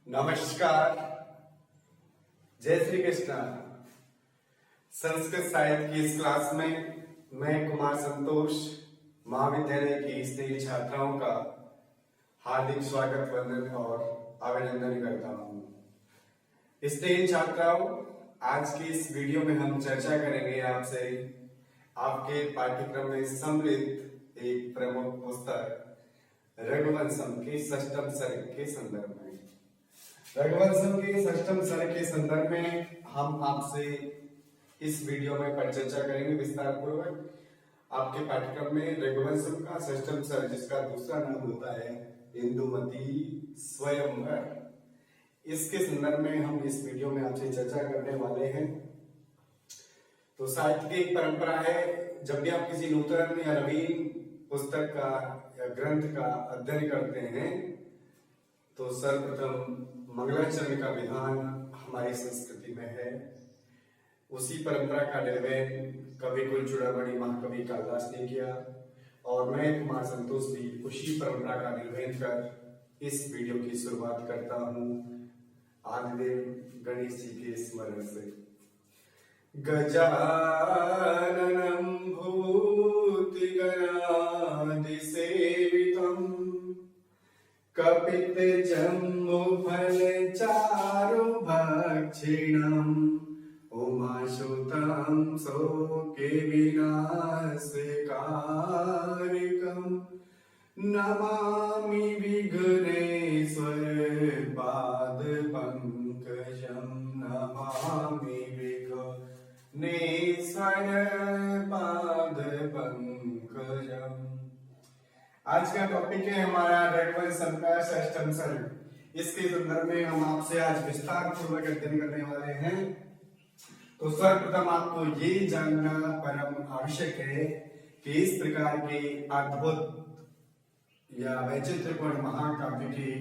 नमस्कार। जय श्री कृष्ण। संस्कृत साहित्य की इस क्लास में मैं कुमार संतोष महाविद्यालय की स्नेही छात्राओं का हार्दिक स्वागत वंदन और अभिनंदन करता हूँ। स्नेही छात्राओं, आज की इस वीडियो में हम चर्चा करेंगे आपसे आपके पाठ्यक्रम में सम्मिलित एक प्रमुख पुस्तक रघुवंशम के षष्ठम सर्ग के संदर्भ में। रघुवंशम के षष्ठम सर्ग के संदर्भ में हम आपसे इस वीडियो में परिचर्चा करेंगे विस्तार पूर्वक। आपके पाठ्यक्रम में रघुवंशम का षष्ठम सर्ग, जिसका दूसरा नाम होता है इंदुमती स्वयंवर, इसके संदर्भ में हम इस वीडियो में आपसे चर्चा करने वाले हैं। तो साहित्य की एक परंपरा है, जब भी आप किसी नूतन या नवीन पुस्तक का या ग्रंथ का अध्ययन करते हैं तो सर्वप्रथम मंगलाचरण का विधान हमारी संस्कृति में है। उसी परंपरा का निर्वहन कवि कुल चूड़ामणि महाकवि कालिदास ने किया और मैं कुमार संतोष भी उसी परंपरा का निर्वहन कर इस वीडियो की शुरुआत करता हूँ आदिदेव गणेश जी के स्मरण से। गजाननं भूतिगणादिसेवितम् कपितजम्बुफलचारुभक्षिणम् उमासुतं शोके विनाशकारकम् नमामि विघ्नेश्वर पादपङ्कजम्। नमामि विघ्नेश्वर पादपङ्कजम्। आज का टॉपिक है हमारा रघुवंशम का षष्ठम सर्ग। इसके संदर्भ में हम आपसे आज विस्तार पूर्वक अध्ययन करने वाले हैं। तो सर्वप्रथम आपको ये जानना परम आवश्यक है कि इस प्रकार के अद्भुत या वैचित्र्यपूर्ण महाकाव्य के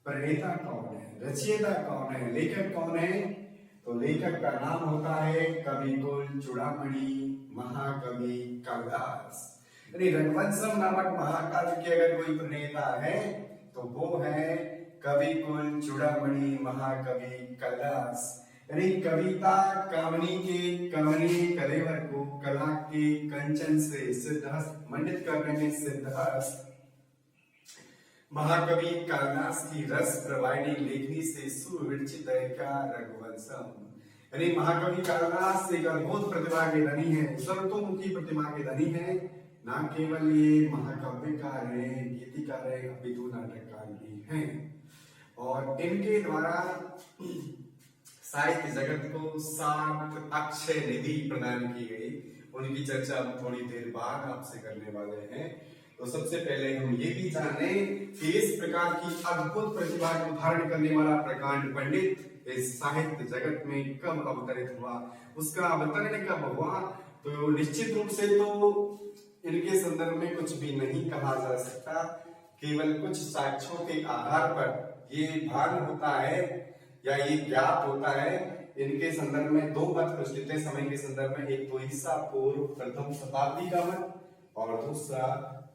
प्रणेता कौन है, रचयिता कौन है, लेखक कौन है। तो लेखक का नाम होता है कवि कुल चूड़ामणि महाकवि कालिदास। रघुवंशम नामक महाकाव्य के अगर कोई प्रणेता है तो वो है कवि कुल चूड़ामणि महाकवि कालिदास। यानी कविता कामनी के कमनी कलेवर को कला के कंचन से सिद्धहस्त मंडित करने में सिद्धहस्त महाकवि कालिदास की रस प्रवाहिनी लेखनी से सुविरचित है क्या रघुवंशम। यानी महाकवि कालिदास एक अद्भुत प्रतिभा के धनी है, सर्वतोमुखी प्रतिभा के धनी है। ना केवल ये महाकाव्यकार है, गीतिकार है, अपितु नाटककार भी हैं। और इनके द्वारा साहित्य जगत को 7 अक्षय निधि प्रदान की गई। उनकी चर्चा हम थोड़ी देर बाद आपसे करने वाले हैं। तो सबसे पहले हम ये भी जाने कि इस प्रकार की अद्भुत प्रतिभा को धारण करने वाला प्रकांड पंडित इस साहित्य जगत में कब अवतरित हुआ, उसका अवतरण कब हुआ। तो निश्चित रूप से तो इनके संदर्भ में कुछ भी नहीं कहा जा सकता, केवल कुछ साक्ष्यों के आधार पर ये भान होता है या ये ज्ञात होता है। इनके संदर्भ में 2 मत प्रचलित है समय के संदर्भ में। एक तो ईसा पूर्व प्रथम शताब्दी का मत और दूसरा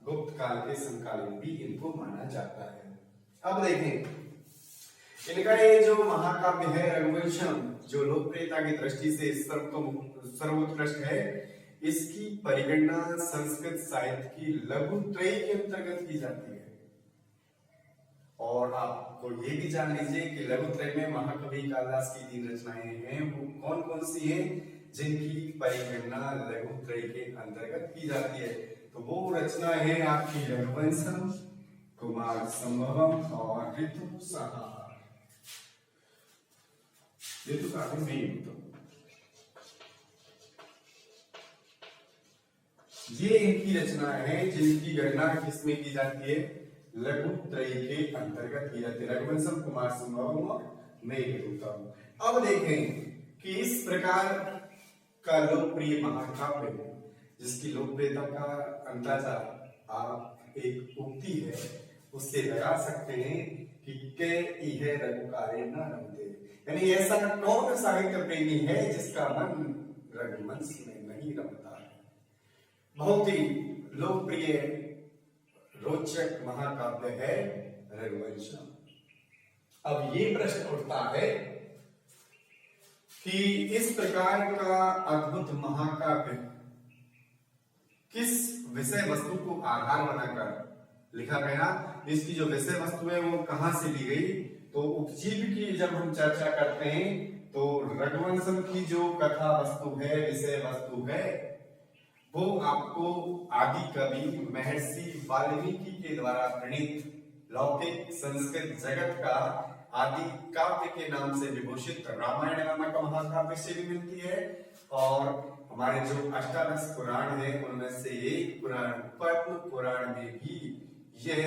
गुप्त काल के समकालीन भी इनको माना जाता है। अब देखें, इनका ये जो महाकाव्य है रघुवंशम, जो लोकप्रियता की दृष्टि से सर्वोत्कृष्ट है, इसकी परिगणना संस्कृत साहित्य की लघुत्रयी के अंतर्गत की जाती है। और आपको ये भी जान लीजिए कि लघुत्रय में महाकवि कालिदास की 3 रचनाएं हैं। वो कौन कौन सी हैं जिनकी परिगणना लघुत्रय के अंतर्गत की जाती है। तो वो रचना है आपकी रघुवंशम, कुमार संभवम और ऋतुसार। ऋतुसार में ये इनकी रचना है जिनकी गणना किसमें की जाती है, लघुत्रयी के अंतर्गत की जाती है। रघुवंशम, कुमार संभवम और मेघदूतम। अब देखें कि इस प्रकार का लोकप्रिय महाकाव्य जिसकी लोकप्रियता का अंदाजा आप एक उक्ति है उससे लगा सकते हैं कि के इह रघुकारे न रमते। यानी ऐसा कौन साहित्य प्रेमी है जिसका मन रघुवंश में नहीं रमता है। बहुत ही लोकप्रिय रोचक महाकाव्य है रघुवंशम। अब ये प्रश्न उठता है कि इस प्रकार का अद्भुत महाकाव्य किस विषय वस्तु को आधार बनाकर लिखा गया, इसकी जो विषय वस्तु है वो कहां से ली गई। तो उपजीव की जब हम चर्चा करते हैं तो रघुवंशम की जो कथा वस्तु है, विषय वस्तु है, वो आपको आदि कवि महर्षि वाल्मीकि के द्वारा प्रणीत लौकिक संस्कृत जगत का आदि काव्य के नाम से विभूषित रामायण नामक महाकाव्य से भी मिलती है। और हमारे जो अष्टादश पुराण है उनमें से एक पुराण पद्म पुराण में भी यह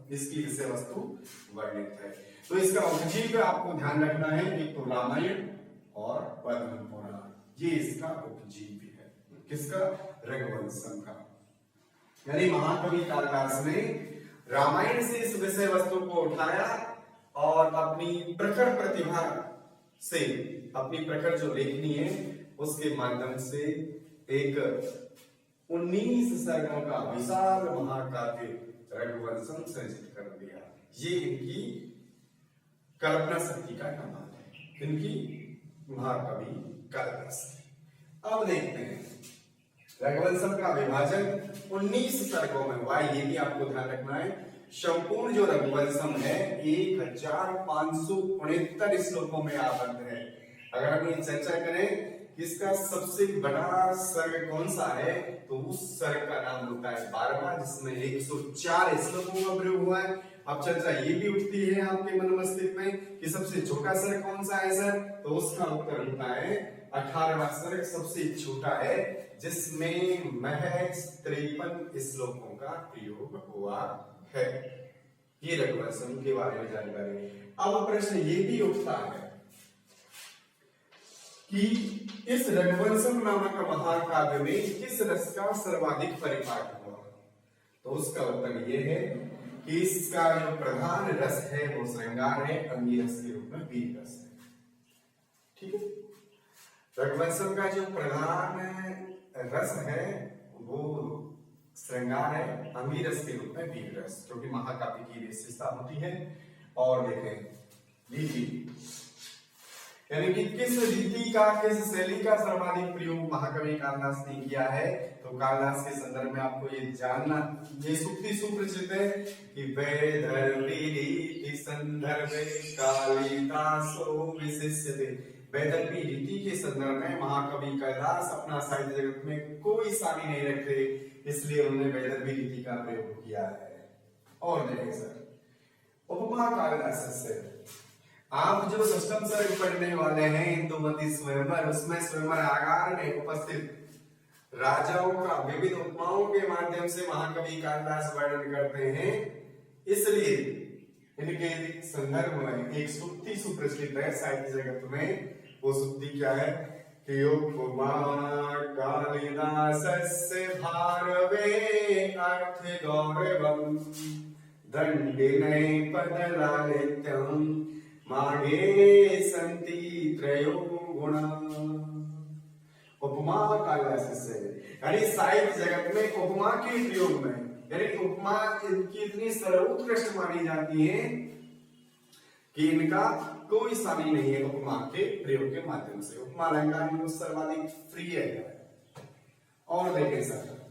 इसकी विषय वस्तु वर्णित है। तो इसका उपजीव्य आपको ध्यान रखना है, एक तो रामायण और पद्म पुराण, ये इसका उपजीव्य है। किसका? रघुवंशम का। यानी महाकवि कालिदास ने रामायण से इस विषय वस्तु को उठाया और अपनी प्रखर प्रतिभा से, अपनी प्रखर जो लेखनी है उसके माध्यम से एक 19 सर्गों का विशाल महाकाव्य रघुवंशम सृजित कर दिया। ये इनकी कल्पना शक्ति का कमाल है, इनकी महाकवि कालिदास। अब देखते हैं रघुवंशम का विभाजन 19 सर्गों में हुआ। ये भी आपको ध्यान रखना है। संपूर्ण जो रघुवंशम है 1569 श्लोकों में आबद्ध है। अगर हम ये चर्चा करें इसका सबसे बड़ा सर्ग कौन सा है, तो उस सर्ग का नाम होता है 12वां, जिसमें 104 श्लोकों का प्रयोग हुआ है। अब चर्चा ये भी उठती है आपके मन मस्तिष्क में कि सबसे छोटा सर्ग कौन सा है सर, तो उसका उत्तर होता है 18वां सर्ग सबसे छोटा है, जिसमें महज 53 श्लोकों का प्रयोग हुआ है। ये रघुवंशम के बारे में जानकारी। अब प्रश्न ये भी उठता है कि इस रघुवंशम नामक महाकाव्य में किस रस का सर्वाधिक परिपाक हुआ, तो उसका उत्तर ये है कि इसका जो प्रधान रस है वो श्रृंगार है, अंगी रस के रूप में वीर रस है। ठीक है, रघुवंशम का जो प्रधान रस है वो श्रृंगार है, अंगी रस के रूप में वीर रस, जो कि महाकाव्य की विशेषता होती है। और देखें रीति, यानी कि किस रीति का, किस शैली का सर्वाधिक प्रयोग महाकवि कालिदास ने किया है, तो कालिदास के संदर्भ में आपको ये जानना, ये सूक्ति सुप्रसिद्ध है कि वैदर्भी रीति संदर्भे कालिदासो विशिष्यते। वैदर्भी रीति के संदर्भ में महाकवि कालिदास अपना साहित्य जगत में कोई सानी नहीं रखते, इसलिए उन्होंने वैदर्भी रीति का प्रयोग किया है। और देखें सर, उपमा कालिदास से आप जो षष्ठम सर्ग पढ़ने वाले हैं इंदुमती स्वयंवर, उसमें स्वयंवर आगार में उपस्थित राजाओं का विविध उपमाओं के माध्यम से महाकवि कालिदास वर्णन करते हैं। इसलिए इनके संदर्भ में एक सूक्ति सुप्रचलित है साहित्य जगत में। वो सूक्ति क्या है कि उपमा कालिदासस्य भारवे अर्थ गौरवम् दंडिने पदलालित्यम् मागे संति त्रयो गुणा। उपमा कालिदास से, यानी साहित्य जगत में उपमा के प्रयोग में, यानी उपमा इनकी इतनी सर्वोत्कृष्ट मानी जाती है कि इनका कोई सानी नहीं है उपमा के प्रयोग के माध्यम से। उपमा अलंकार में सर्वाधिक प्रिय है। और देखें सर,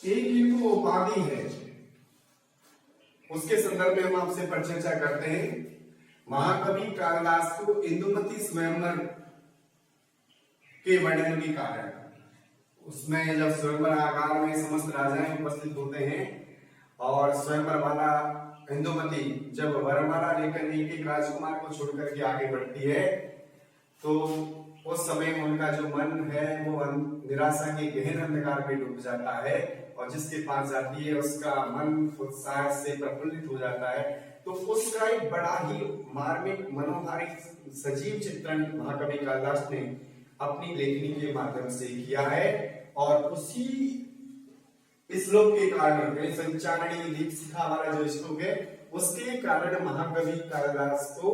एक इनको उपाधि है, उसके संदर्भ में हम आपसे परिचर्चा करते हैं। महाकवि कालिदास को इंदुमती स्वयंवर के वर्णन के कारण, उसमें जब स्वयंवर आगार में समस्त राजाएं उपस्थित होते हैं और स्वयंवर वाला इंदुमती जब वरमाला लेकर एक एक राजकुमार को छोड़कर के आगे बढ़ती है, तो उस समय उनका जो मन है वो निराशा के गहन अंधकार में डूब जाता है, और जिसके पास जाती है उसका मन उत्साह से प्रफुल्लित हो जाता है। तो उसका एक बड़ा ही मार्मिक मनोहारी सजीव चित्रण महाकवि कालिदास ने अपनी लेखनी के माध्यम से किया है। और उसी श्लोक के कारण, संचारणी दीपशिखा वाला जो श्लोक है, उसके कारण महाकवि कालिदास को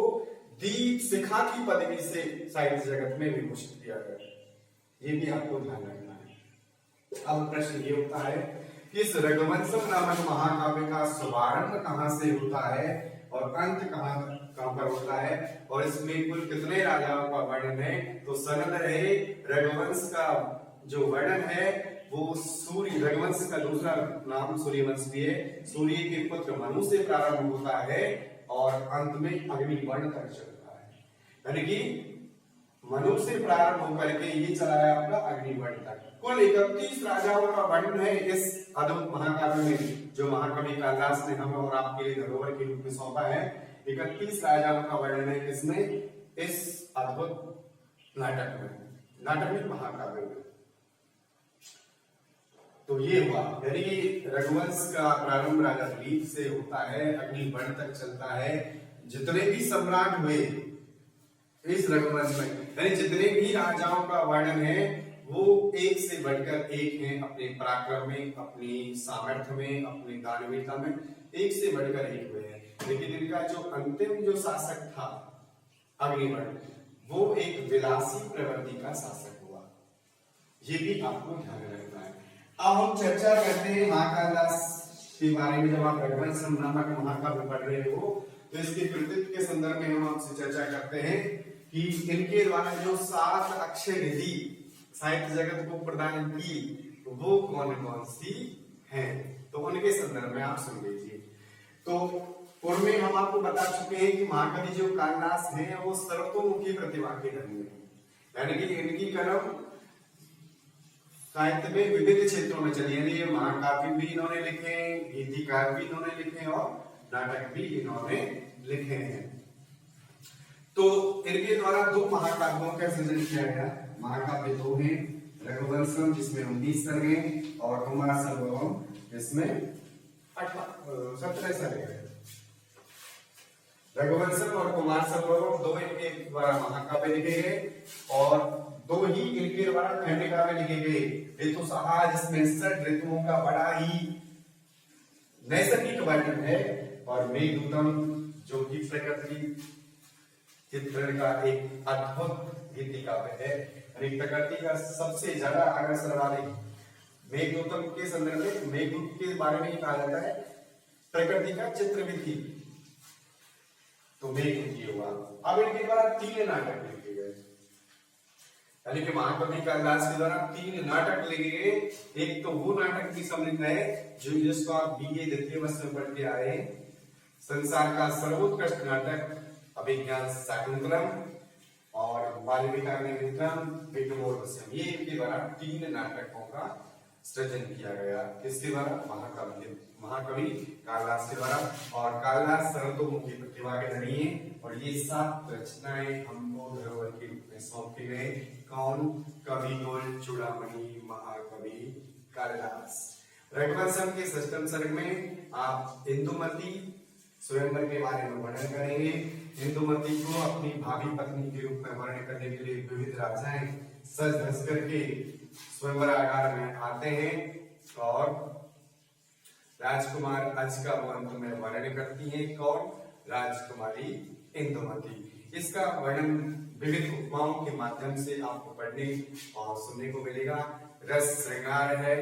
दीपशिखा की पदवी से साहित्य जगत में विभूषित किया गया। ये भी आपको ध्यान रखना है। अब प्रश्न ये उठता है कि इस रघुवंशम नामक महाकाव्य का शुभारंभ कहाँ से होता है और अंत कहाँ पर होता है, और इसमें कुल कितने राजाओं का वर्णन है। तो सनद रहे रघुवंश का जो वर्णन है वो सूर्य, रघुवंश का दूसरा नाम सूर्यवंश भी है, सूर्य के पुत्र मनु से प्रारंभ होता है और अंत में अग्निवर्ण तक चलता है। यानी कि मनु से प्रारंभ होकर के ये चला है आपका अग्निवर्ण तक। कुल 31 राजाओं का वर्णन है इस अद्भुत महाकाव्य में, जो महाकवि कालिदास ने हमें और आपके लिए धरोहर के रूप में सौंपा है। 31 राजाओं का वर्णन है किसमें, इस अद्भुत नाटक में महाकाव्य में। तो ये हुआ, यानी रघुवंश का प्रारंभ राजा दिलीप से होता है, अग्निवर्ण तक चलता है। जितने भी सम्राट हुए इस रघुवंश में, यानी जितने भी राजाओं का वर्णन है वो एक से बढ़कर एक हैं, अपने पराक्रम में, अपनी सामर्थ्य में, अपनी दानवीरता में एक से बढ़कर एक हुए हैं। लेकिन इनका जो अंतिम जो शासक था अग्निवर्ण, वो एक विलासी प्रवृत्ति का शासक हुआ। ये भी आपको ध्यान रखना है। अब हम चर्चा करते हैं महाकालिदास के बारे में। जब आप रघुवंश नामक महाकाव्य पढ़ रहे हो तो इसके कृतित्व के संदर्भ में हम आपसे चर्चा करते हैं कि इनके द्वारा जो 7 अक्षय निधि साहित्य जगत को प्रदान की वो कौन कौन सी हैं, तो उनके संदर्भ में आप सुन लीजिए। तो पूर्व में हम आपको बता चुके हैं कि महाकवि जो कालिदास हैं वो सर्वतोमुखी प्रतिभा के धनी हैं, यानी कि इनकी कलम साहित्य में विविध क्षेत्रों में चली। यानी महाकाव्य भी इन्होंने लिखे, गीतिकार भी इन्होंने लिखे और नाटक भी इन्होंने लिखे हैं। तो इनके द्वारा 2 महाकाव्यों का सृजन किया गया। महाकाव्य 2 हैं, रघुवंशम जिसमें 19 सर्गे और कुमार संभवम जिसमें 17 सर्गे हैं। रघुवंशम और कुमार संभवम 2 इनके द्वारा महाकाव्य लिखे गए और 2 ही इनके द्वारा खंड काव्य लिखे गए। ऋतुसंहार जिसमें 60 ऋतुओं का बड़ा ही नैसर्गिक वर्णन है, और मेघदूतम जो कि प्रकृति चित्रण का एक अद्भुत गीति काव्य है। यानी प्रकृति का सबसे ज्यादा आकर्षण वाली मेघदूतम के संदर्भ में, मेघदूत के बारे में कहा जाता है प्रकृति का चित्रविधि, तो मेघदूत हुआ। अब इनके द्वारा 3 नाटक लिखे गए, यानी कि महाकवि कालिदास के द्वारा 3 नाटक लिखे गए। एक तो वो नाटक भी सम्मिलित है जो जिसको आप बीए द्वितीय वर्ष में पढ़ के आए, संसार का सर्वोत्कृष्ट नाटक अभिज्ञान शाकुंतलम और बालविकाग्निमित्रम विक्रमोर्वशीयम, ये इनके द्वारा 3 नाटकों का सृजन किया गया। किसके द्वारा, महाकवि कालिदास के द्वारा। और कालिदास सर्वतोमुखी प्रतिभा के धनी है और ये 7 रचनाएं हमको धरोहर के रूप में सौंपी गए। कौन, कविकुल चूड़ामणि महाकवि कालिदास। रघुवंशम के 6वें सर्ग में आप इंदुमती स्वयंवर के बारे में वर्णन करेंगे। इंदुमती को अपनी भावी पत्नी के रूप में वर्णन करने के लिए विविध राजाएं सज धज करके स्वयंवर आगार में आते हैं और राजकुमार अज का वो अंत में वर्णन करती हैं। कौन, राजकुमारी इंदुमती। इसका वर्णन विविध उपमाओं के माध्यम से आपको पढ़ने और सुनने को मिलेगा। रस श्रृंगार है,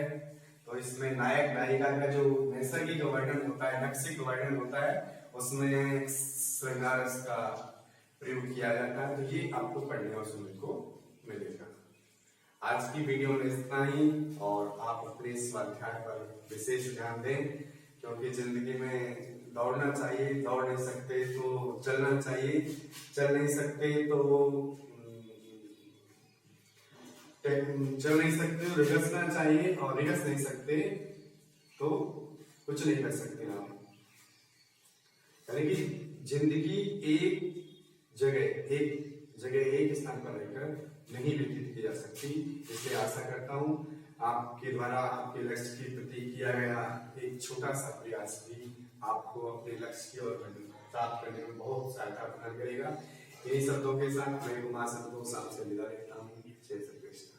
तो इसमें नायक नायिका का जो नैसर्गिक वर्णन होता है, नक्सिक वर्णन होता है, उसमें श्रृंगार रस का प्रयोग किया जाता है। तो ये आपको पढ़ने और सुनने को मिलेगा। आज की वीडियो में इतना ही, और आप अपने स्वाध्याय पर विशेष ध्यान दें, क्योंकि जिंदगी में दौड़ना चाहिए, दौड़ नहीं सकते तो चलना चाहिए, चल नहीं सकते तो रिहर्सना चाहिए, और रिहर्स नहीं सकते तो कुछ नहीं कर सकते आप। यानी कि जिंदगी एक जगह एक स्थान पर रहकर नहीं व्यतीत की जा सकती। इसलिए आशा करता हूं आपके द्वारा आपके लक्ष्य के प्रति किया गया एक छोटा सा प्रयास भी आपको अपने लक्ष्य की ओर प्राप्त करने में बहुत सहायता प्रदान करेगा। इन्हीं शब्दों के साथ मैं कुमार संतोष आपसे विदा लेता हूँ। जय श्री कृष्ण।